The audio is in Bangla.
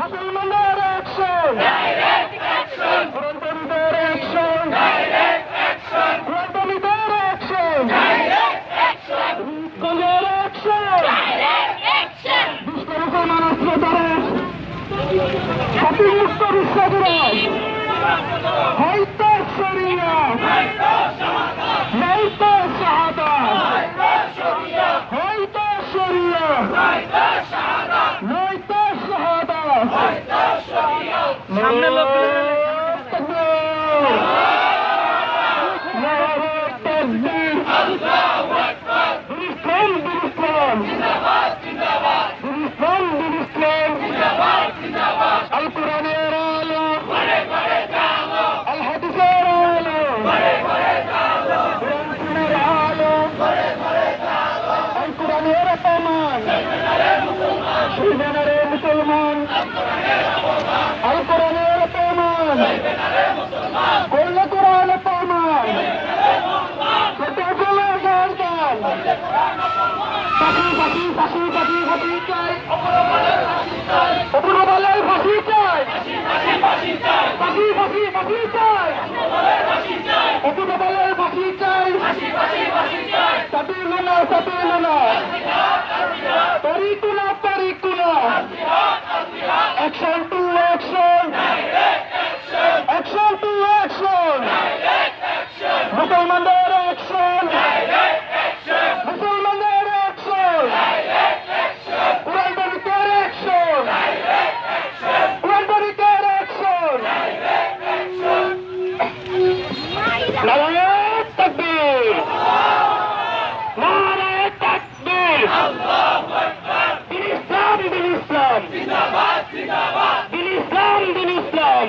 মুসলমানদের অ্যাকশন, পুরোহিতদের অ্যাকশন, পুরোহিতদের অ্যাকশন, গঞ্জের অ্যাকশন, দুষ্ট মুসলমান অস্ত্রধারে মুক্ত বিশ্ববিদ্যালয় হয়তো শরিয়া নয়তো শাহাদা, হয়তো শরিয়া নয়তো শাহাদা। সামনে লোক আল কোরআনের আলো, আল হাদিসের আলো, কোরআনের আলো, আল কোরআনের প্রমাণ, শহীদানের মুসলমান, আল কোরআনের প্রমাণ, করলে কোরআন প্রমাণ, ছোট ছেলে গান ফাঁসি ফাঁসি ফাঁসি ফাঁসি ফাঁসি চাই, অপরাধের ফাঁসি চাই, ফাঁসি ফাঁসি ফাঁসি চাই, অপরাধের ফাঁসি চাই, সাবিলুনা সাবিলুনা, তরিকুনা তরিকুনা, action to action, action to action, মুসলমানদের অ্যাকশন, মুসলমানদের অ্যাকশন, পুরানবাড়িদের অ্যাকশন, পুরানবাড়িদের অ্যাকশন। নারায়ে তাকবীর, নারায়ে তাকবীর, দিন ইসলাম, দিন ইসলাম, দিন ইসলাম, দিন ইসলাম।